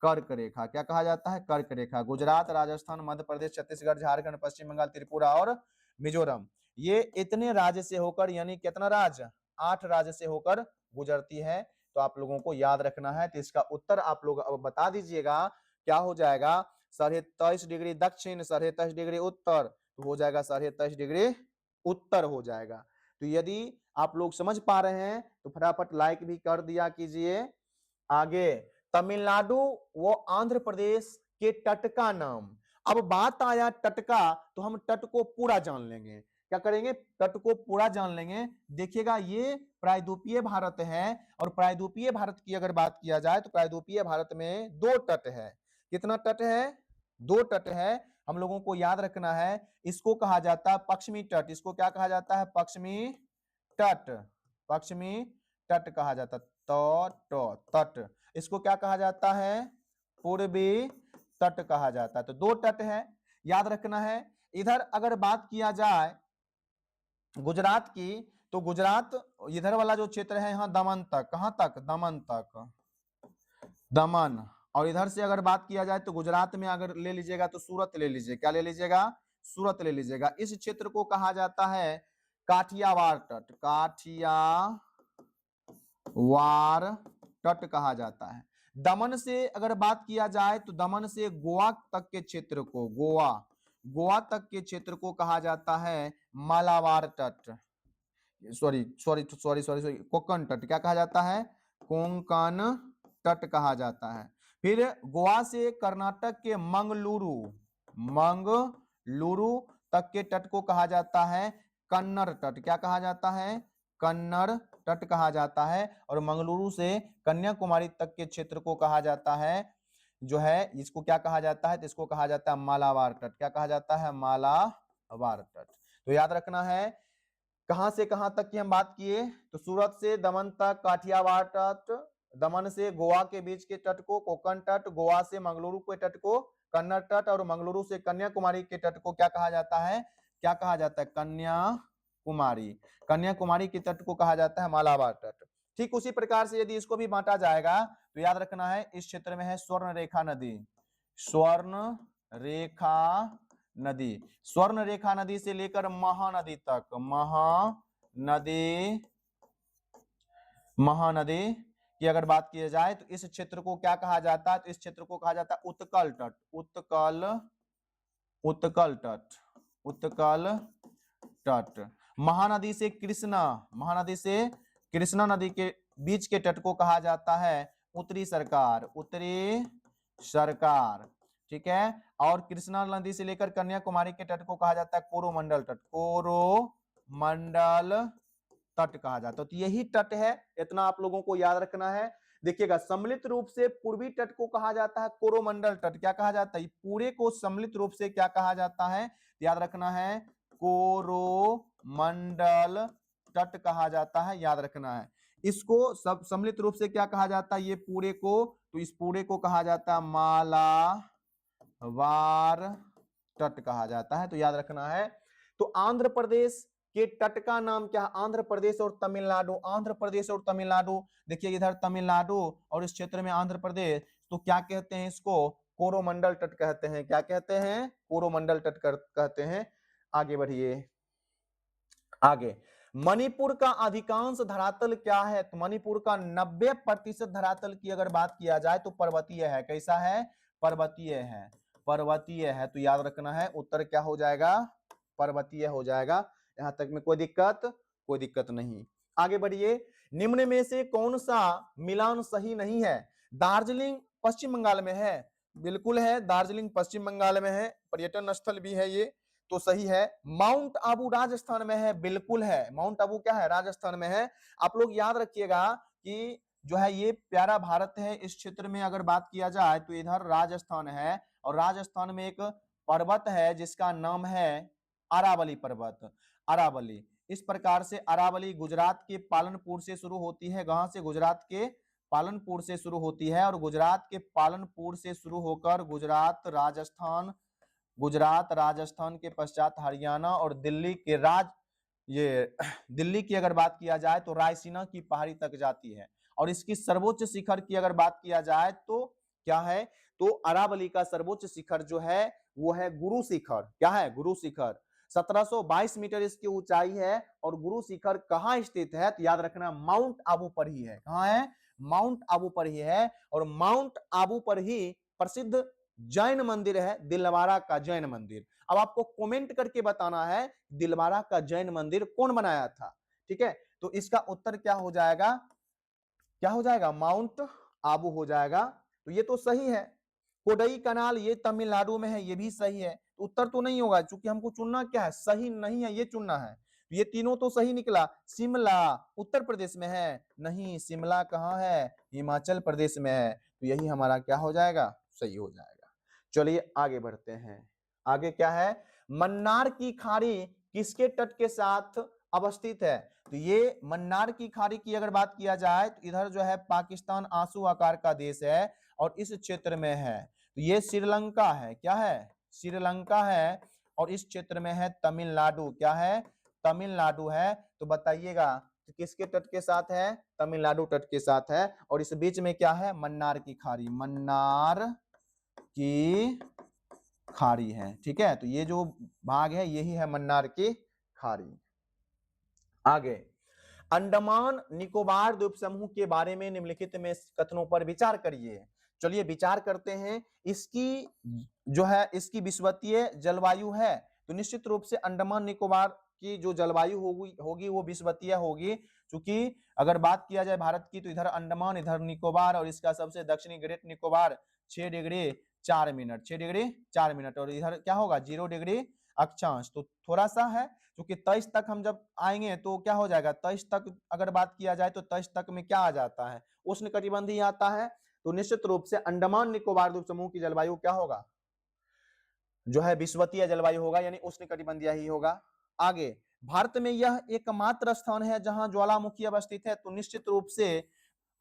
कर्क रेखा। क्या कहा जाता है? कर्क रेखा। गुजरात, राजस्थान, मध्य प्रदेश, छत्तीसगढ़, झारखंड, पश्चिम बंगाल, त्रिपुरा और मिजोरम, ये इतने राज्य से होकर, यानी कितना राज्य? 8 राज्य से होकर गुजरती है। तो आप लोगों को याद रखना है। तो इसका उत्तर आप लोग अब बता दीजिएगा क्या हो जाएगा? 23.5 डिग्री दक्षिण, 23.5 डिग्री उत्तर, तो हो जाएगा 23.5 डिग्री उत्तर हो जाएगा। तो यदि आप लोग समझ पा रहे हैं तो फटाफट लाइक भी कर दिया कीजिए। आगे, तमिलनाडु व आंध्र प्रदेश के तट का नाम। अब बात आया तट का, तो हम तट को पूरा जान लेंगे। क्या करेंगे? तट को पूरा जान लेंगे। देखिएगा ये प्रायद्वीपीय भारत है, और प्रायद्वीपीय भारत की अगर बात किया जाए तो प्रायद्वीपीय भारत में 2 तट है। कितना तट है? 2 तट है। हम लोगों को याद रखना है, इसको कहा जाता है पश्चिमी तट। इसको क्या कहा जाता है? पश्चिमी तट। पश्चिमी तट कहा जाता है। तट। इसको क्या कहा जाता है? पूर्वी तट कहा जाता है। तो 2 तट है, याद रखना है। इधर अगर बात किया जाए गुजरात की, तो गुजरात इधर वाला जो क्षेत्र है यहाँ दमन तक। कहां तक? दमन तक, दमन। और इधर से अगर बात किया जाए तो गुजरात में अगर ले लीजिएगा तो सूरत ले लीजिए। क्या ले लीजिएगा? सूरत ले लीजिएगा। इस क्षेत्र को कहा जाता है काठियावाड़ तट, काठियावाड़ तट कहा जाता है। दमन से अगर बात किया जाए तो दमन से गोवा तक के क्षेत्र को, गोवा तक के क्षेत्र को कहा जाता है मालाबार तट, सॉरी कोंकण तट, क्या कहा जाता है, कोंकण तट कहा जाता है। फिर गोवा से कर्नाटक के मंगलुरु तक के तट को कहा जाता है कन्नड़ तट, क्या कहा जाता है, कन्नड़ तट कहा जाता है। और मंगलुरु से कन्याकुमारी तक के क्षेत्र को कहा जाता है, जो है इसको क्या कहा जाता है, तो इसको कहा जाता है मालाबार तट, क्या कहा जाता है, मालाबार तट। तो याद रखना है कहां से कहां तक की हम बात किए, तो सूरत से दमन तक काठियावाड़ तट, दमन से गोवा के बीच के तट को कोंकण तट, गोवा से मंगलुरु के तट को कन्नड़ तट, और मंगलुरु से कन्याकुमारी के तट को क्या कहा जाता है, क्या कहा जाता है, कन्याकुमारी, कन्याकुमारी के तट को कहा जाता है मालाबार तट। ठीक उसी प्रकार से यदि इसको भी बांटा जाएगा तो याद रखना है इस क्षेत्र में है स्वर्ण रेखा नदी, स्वर्ण रेखा नदी, स्वर्ण रेखा नदी से लेकर महानदी तक, महानदी की अगर बात की जाए तो इस क्षेत्र को क्या कहा जाता है, तो इस क्षेत्र को कहा जाता है उत्कल तट, उत्कल तट, उत्कल तट। महानदी से कृष्णा नदी के बीच के तट को कहा जाता है उत्तरी सरकार, ठीक है। और कृष्णा नदी से लेकर कन्याकुमारी के तट को कहा जाता है कोरोमंडल तट, कोरोमंडल तट कहा जाता है। तो यही तट है, इतना आप लोगों को याद रखना है। देखिएगा सम्मिलित रूप से पूर्वी तट को कहा जाता है कोरोमंडल तट, क्या कहा जाता है, पूरे को सम्मिलित रूप से क्या कहा जाता है, याद रखना है कोरोमंडल तट कहा जाता है, याद रखना है। इसको सब सम्मिलित रूप से क्या कहा जाता है, ये पूरे को, तो इस पूरे को कहा जाता है मालाबार तट कहा जाता है, तो याद रखना है। तो आंध्र प्रदेश के तट का नाम क्या है, आंध्र प्रदेश और तमिलनाडु, आंध्र प्रदेश और तमिलनाडु, देखिए इधर तमिलनाडु और इस क्षेत्र में आंध्र प्रदेश, तो क्या कहते हैं इसको, कोरोमंडल तट कहते हैं, क्या कहते हैं, कोरोमंडल तट कहते हैं। आगे बढ़िए, आगे मणिपुर का अधिकांश धरातल क्या है, तो मणिपुर का 90% धरातल की अगर बात किया जाए तो पर्वतीय है, कैसा है, पर्वतीय है, पर्वतीय है। तो याद रखना है उत्तर क्या हो जाएगा, पर्वतीय हो जाएगा। यहां तक में कोई दिक्कत नहीं। आगे बढ़िए, निम्न में से कौन सा मिलान सही नहीं है, दार्जिलिंग पश्चिम बंगाल में है, बिल्कुल है, दार्जिलिंग पश्चिम बंगाल में है, पर्यटन स्थल भी है ये, तो सही है। माउंट आबू राजस्थान में है, बिल्कुल है, माउंट आबू क्या है, राजस्थान में है। आप लोग याद रखिएगा कि जो है ये प्यारा भारत है, इस क्षेत्र में अगर बात किया जाए तो इधर राजस्थान है, और राजस्थान में एक पर्वत है जिसका नाम है अरावली पर्वत, अरावली। इस प्रकार से अरावली गुजरात के पालनपुर से शुरू होती है, कहां से, गुजरात के पालनपुर से शुरू होती है, और गुजरात के पालनपुर से शुरू होकर गुजरात राजस्थान के पश्चात हरियाणा और दिल्ली के दिल्ली की अगर बात किया जाए तो रायसीना की पहाड़ी तक जाती है। और इसकी सर्वोच्च शिखर की अगर बात किया जाए तो क्या है, तो अरावली का सर्वोच्च शिखर जो है वो है गुरु शिखर, क्या है, गुरु शिखर, 1722 मीटर इसकी ऊंचाई है। और गुरु शिखर कहाँ स्थित है, तो याद रखना माउंट आबू पर ही है, कहाँ है, माउंट आबू पर ही है। और माउंट आबू पर ही प्रसिद्ध जैन मंदिर है, दिलवारा का जैन मंदिर। अब आपको कमेंट करके बताना है दिलवारा का जैन मंदिर कौन बनाया था, ठीक है। तो इसका उत्तर क्या हो जाएगा, क्या हो जाएगा, माउंट आबू हो जाएगा। तो ये तो सही है। कोडई कनाल ये तमिलनाडु में है, ये भी सही है। तो उत्तर तो नहीं होगा, क्योंकि हमको चुनना क्या है, सही नहीं है, ये चुनना है। ये तीनों तो सही निकला। शिमला उत्तर प्रदेश में है, नहीं, शिमला कहाँ है, हिमाचल प्रदेश में है। तो यही हमारा क्या हो जाएगा, सही हो जाएगा। चलिए आगे बढ़ते हैं। आगे क्या है, मन्नार की खाड़ी किसके तट के साथ अवस्थित है, तो ये मन्नार की खाड़ी की अगर बात किया जाए तो इधर जो है पाकिस्तान आंसू आकार का देश है, और इस क्षेत्र में है, तो ये श्रीलंका है, क्या है, श्रीलंका है। और इस क्षेत्र में है तमिलनाडु, क्या है, तमिलनाडु है। तो बताइएगा तो किसके तट के साथ है, तमिलनाडु तट के साथ है। और इस बीच में क्या है, मन्नार की खाड़ी, मन्नार की खाड़ी है, ठीक है। तो ये जो भाग है यही है मन्नार की खाड़ी। आगे, अंडमान निकोबार द्वीप समूह के बारे में निम्नलिखित में कथनों पर विचार करिए। चलिए विचार करते हैं। इसकी जो है इसकी विषुवतीय जलवायु है, तो निश्चित रूप से अंडमान निकोबार की जो जलवायु होगी वो विषुवतीय होगी। क्योंकि अगर बात किया जाए भारत की, तो इधर अंडमान, इधर निकोबार, और इसका सबसे दक्षिणी great Nicobar 6 degree 4 minute, 6 degree 4 minute, और इधर क्या होगा 0 डिग्री अक्षांश। तो थोड़ा सा है, क्योंकि 23 तक हम जब आएंगे तो क्या हो जाएगा, 23 तक अगर बात किया जाए तो 23 तक में क्या आ जाता है, उष्णकटिबंधीय आता है। तो निश्चित रूप से अंडमान निकोबार द्वीप समूह की जलवायु क्या होगा, जो है विषुवतीय जलवायु होगा, यानी उष्णकटिबंधीय ही होगा। आगे, भारत में यह एकमात्र स्थान है जहां ज्वालामुखी अवस्थित है, तो निश्चित रूप से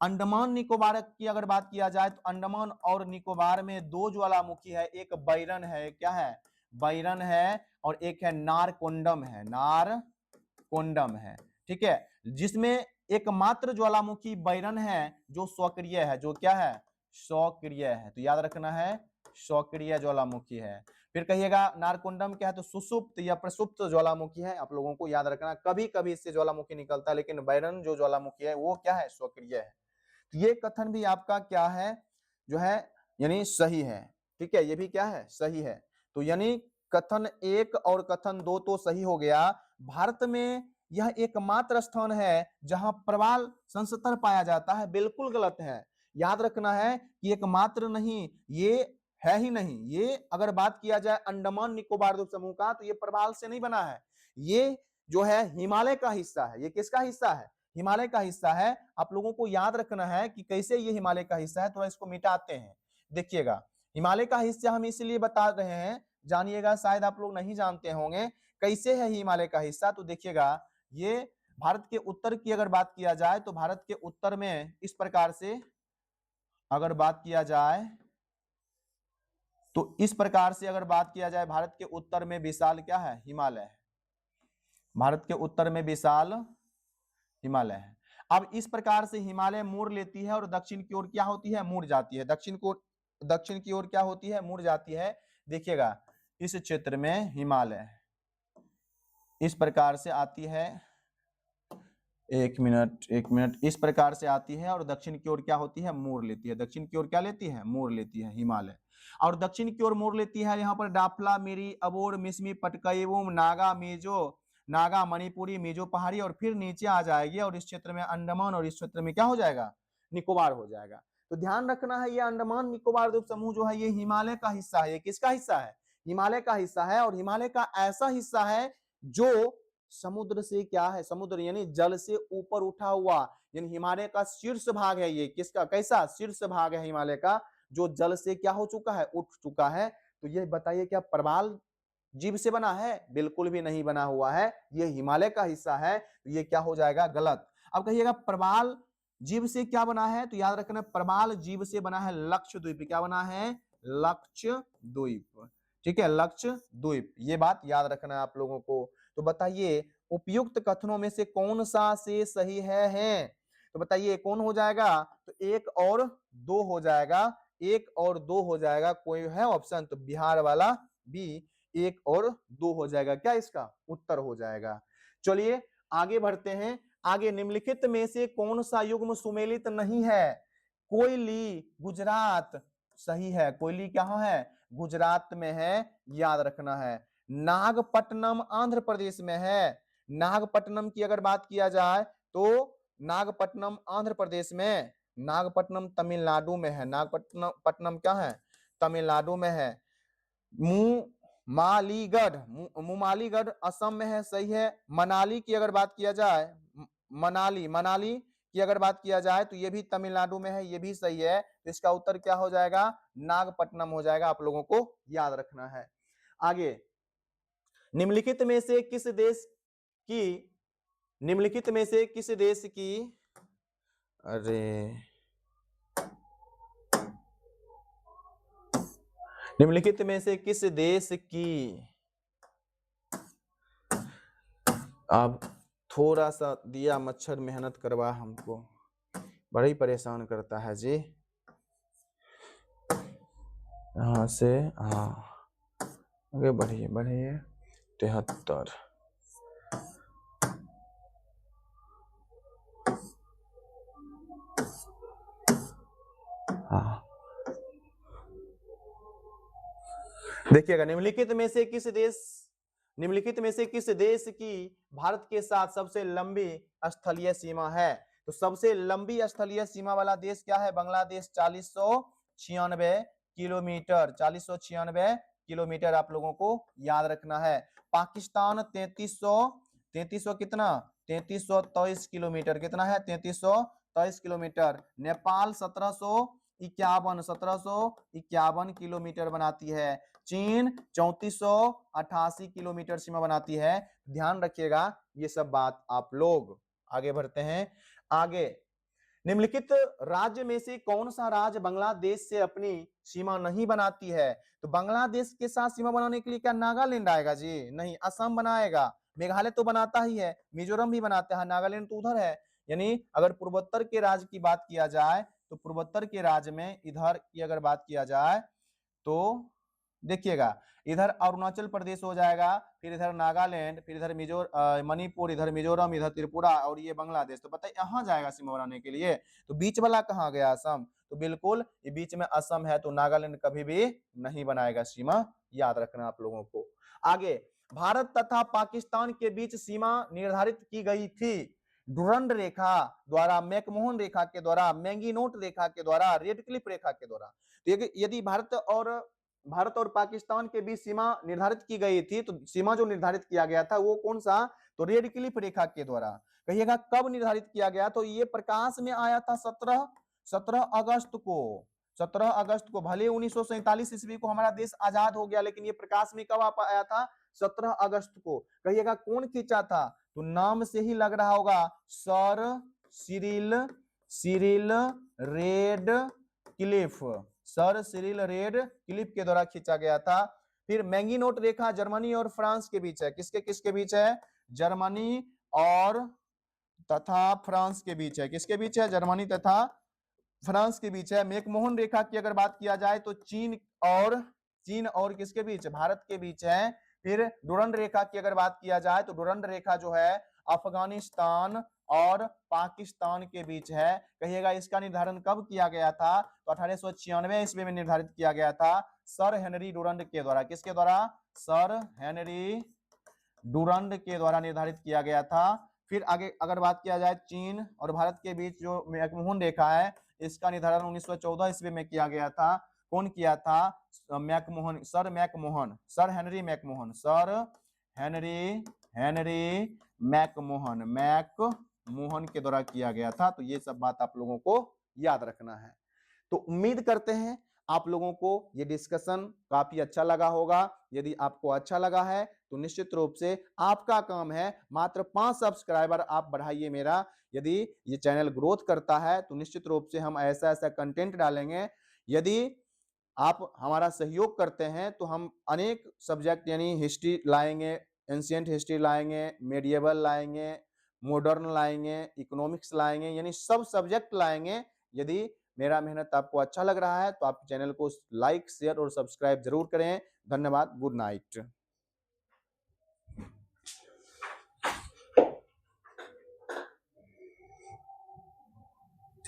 अंडमान निकोबार की अगर बात किया जाए तो अंडमान और निकोबार में दो ज्वालामुखी है, एक बैरन है, क्या है, बैरन है, और एक है नारकोंडम है, नारकोंडम है, ठीक है, जिसमें एकमात्र ज्वालामुखी बैरन है जो सक्रिय है, जो क्या है, सक्रिय है। तो याद रखना है, सक्रिय ज्वालामुखी है। फिर कहिएगा नारकोंडम क्या है, तो सुसुप्त या प्रसुप्त ज्वालामुखी है। आप लोगों को याद रखना, कभी कभी इससे ज्वालामुखी निकलता है, लेकिन बैरन जो ज्वालामुखी है वो क्या है, सक्रिय है। ये कथन भी आपका क्या है, जो है यानी सही है, ठीक है, ये भी क्या है, सही है। तो यानी कथन 1 और कथन 2 तो सही हो गया। भारत में यह एकमात्र स्थान है जहां प्रवाल संसतर पाया जाता है, बिल्कुल गलत है। याद रखना है कि एकमात्र नहीं, ये है ही नहीं। ये अगर बात किया जाए अंडमान निकोबार द्वीप समूह का, तो ये प्रवाल से नहीं बना है, ये जो है हिमालय का हिस्सा है। ये किसका हिस्सा है, हिमालय का हिस्सा है। आप लोगों को याद रखना है कि कैसे ये हिमालय का हिस्सा है, थोड़ा इसको मिटाते हैं। देखिएगा, हिमालय का हिस्सा हम इसलिए बता रहे हैं, जानिएगा, शायद आप लोग नहीं जानते होंगे कैसे है हिमालय का हिस्सा। तो देखिएगा, ये भारत के उत्तर की अगर बात किया जाए तो भारत के उत्तर में इस प्रकार से अगर बात किया जाए, तो इस प्रकार से अगर बात किया जाए, भारत के उत्तर में विशाल क्या है, हिमालय है। भारत के उत्तर में विशाल हिमालय है। अब इस प्रकार से हिमालय मोड़ लेती है और दक्षिण की ओर क्या होती है, मुड़ जाती है, दक्षिण की ओर क्या होती है, मुड़ जाती है। देखिएगा, इस क्षेत्र में हिमालय इस प्रकार से आती है, एक मिनट, इस प्रकार से आती है और दक्षिण की ओर क्या होती है, मोड़ लेती है। दक्षिण की ओर क्या लेती है, मोड़ लेती है हिमालय, और दक्षिण की ओर मोड़ लेती है। यहाँ पर डाफला, मिरी, अबोर, मिसमी, पटकईवुम, नागा, मिजो, नागा, मणिपुरी, मिजो पहाड़ी, और फिर नीचे आ जाएगी, और इस क्षेत्र में अंडमान, और इस क्षेत्र में क्या हो जाएगा, निकोबार हो जाएगा। तो ध्यान रखना है, ये अंडमान निकोबार द्वीप समूह जो है ये हिमालय का हिस्सा है। ये किसका हिस्सा है, हिमालय का हिस्सा है, और हिमालय का ऐसा हिस्सा है जो समुद्र से क्या है, समुद्र यानी जल से ऊपर उठा हुआ, यानी हिमालय का शीर्ष भाग है। ये किसका, कैसा, शीर्ष भाग है हिमालय का, जो जल से क्या हो चुका है, उठ चुका है। तो ये बताइए, क्या प्रवाल जीव से बना है, बिल्कुल भी नहीं बना हुआ है, ये हिमालय का हिस्सा है। तो ये क्या हो जाएगा, गलत। अब कहिएगा प्रवाल जीव से क्या बना है, तो याद रखना प्रवाल जीव से बना है लक्षद्वीप। क्या बना है, लक्षद्वीप, ठीक है, लक्षद्वीप, ये बात याद रखना है आप लोगों को। तो बताइए, उपयुक्त कथनों में से कौन सा से सही है? तो बताइए कौन हो जाएगा, तो 1 और 2 हो जाएगा, 1 और 2 हो जाएगा। कोई है ऑप्शन, तो बिहार वाला बी, 1 और 2 हो जाएगा, क्या इसका उत्तर हो जाएगा। चलिए आगे बढ़ते हैं। आगे, निम्नलिखित में से कौन सा युग्म सुमेलित नहीं है? कोयली गुजरात सही है, कोयली कहाँ है, गुजरात में है, याद रखना है। नागपट्टनम आंध्र प्रदेश में है। नागपट्टनम की अगर बात किया जाए तो नागपट्टनम आंध्र प्रदेश में, नागपट्टनम तमिलनाडु में है। नागपट्टनम क्या है, तमिलनाडु में है। मुमालीगढ़ असम में है, सही है। मनाली की अगर बात किया जाए, मनाली की अगर बात किया जाए तो ये भी तमिलनाडु में है, ये भी सही है। तो इसका उत्तर क्या हो जाएगा, नागपट्टनम हो जाएगा, आप लोगों को याद रखना है। आगे, निम्नलिखित में से किस देश की, निम्नलिखित में से किस देश की, अरे निम्नलिखित में से किस देश की, अब थोड़ा सा दिया मच्छर मेहनत करवा हमको, बड़ा ही परेशान करता है जी। यहाँ से हाँ, आगे बढ़िए बढ़िए, 73 देखिएगा, निम्नलिखित में से किस देश की भारत के साथ सबसे लंबी स्थलीय सीमा है? तो सबसे लंबी स्थलीय सीमा वाला देश क्या है? बांग्लादेश 4096 किलोमीटर, 4096 किलोमीटर आप लोगों को याद रखना है। पाकिस्तान 3300 कितना, 3323 किलोमीटर, कितना है? 3323 किलोमीटर। नेपाल 1751 किलोमीटर बनाती है। चीन 3488 किलोमीटर सीमा बनाती है। ध्यान रखिएगा ये सब बात आप लोग। आगे बढ़ते हैं। आगे, निम्नलिखित राज्य में से कौन सा राज्य बांग्लादेश से अपनी सीमा नहीं बनाती है? तो बांग्लादेश के साथ सीमा बनाने के लिए क्या नागालैंड आएगा जी? नहीं, असम बनाएगा। मेघालय तो बनाता ही है, मिजोरम भी बनाता है, नागालैंड तो उधर है। यानी अगर पूर्वोत्तर के राज्य की बात किया जाए तो पूर्वोत्तर के राज्य में इधर की अगर बात किया जाए तो देखिएगा, इधर अरुणाचल प्रदेश हो जाएगा, फिर इधर नागालैंड, फिर इधर मणिपुर, इधर मिजोरम, इधर त्रिपुरा और ये बांग्लादेश। तो बताइए यहाँ जाएगा सीमा बनाने के लिए, तो बीच वाला कहाँ गया? असम। तो बिल्कुल ये बीच में असम है, तो नागालैंड कभी भी नहीं बनाएगा सीमा, याद रखना आप लोगों को। आगे, भारत तथा पाकिस्तान के बीच सीमा निर्धारित की गई थी डुरंड रेखा द्वारा, मैकमोहन रेखा के द्वारा, मैंगीनोट रेखा के द्वारा, रेड क्लिफ रेखा के द्वारा। यदि भारत और पाकिस्तान के बीच सीमा निर्धारित की गई थी, तो सीमा जो निर्धारित किया गया था वो कौन सा? तो रेड क्लिफ रेखा के द्वारा। कहिएगा कब निर्धारित किया गया? तो ये प्रकाश में आया था 17 अगस्त को। 17 अगस्त को। भले 1947 ईस्वी को हमारा देश आजाद हो गया, लेकिन ये प्रकाश में कब आया था? 17 अगस्त को। कहिएगा कौन खींचा था? तो नाम से ही लग रहा होगा, sir Cyril red Cliff, sir Cyril red Cliff के द्वारा खींचा गया था। फिर मैंगीनोट रेखा जर्मनी और फ्रांस के बीच है। किसके किसके बीच है? जर्मनी और तथा फ्रांस के बीच है। किसके बीच है? जर्मनी तथा फ्रांस के बीच है। मैकमोहन रेखा की अगर बात किया जाए तो चीन और किसके बीच? भारत के बीच है। फिर डुरंड रेखा की अगर बात किया जाए तो डुरंड रेखा जो है अफगानिस्तान और पाकिस्तान के बीच है। कहिएगा इसका निर्धारण कब किया गया था? तो 1896 ईस्वी में निर्धारित किया गया था सर हेनरी डुरंड के द्वारा। किसके द्वारा? सर हेनरी डुरंड के द्वारा निर्धारित किया गया था। फिर आगे अगर बात किया जाए चीन और भारत के बीच जो मैकमोहन रेखा है, इसका निर्धारण 1914 ईस्वी में किया गया था। कौन किया था? मैकमोहन, सर हेनरी मैकमोहन के द्वारा किया गया था। तो ये सब बात आप लोगों को याद रखना है। तो उम्मीद करते हैं आप लोगों को ये डिस्कशन काफी अच्छा लगा होगा। यदि आपको अच्छा लगा है तो निश्चित रूप से आपका काम है, मात्र 5 सब्सक्राइबर आप बढ़ाइए मेरा। यदि ये चैनल ग्रोथ करता है तो निश्चित रूप से हम ऐसा ऐसा कंटेंट डालेंगे। यदि आप हमारा सहयोग करते हैं तो हम अनेक सब्जेक्ट यानी हिस्ट्री लाएंगे, एंशिएंट हिस्ट्री लाएंगे, मेडिएवल लाएंगे, मॉडर्न लाएंगे, इकोनॉमिक्स लाएंगे, यानी सब सब्जेक्ट लाएंगे। यदि मेरा मेहनत आपको अच्छा लग रहा है तो आप चैनल को लाइक, शेयर और सब्सक्राइब जरूर करें। धन्यवाद। Good night.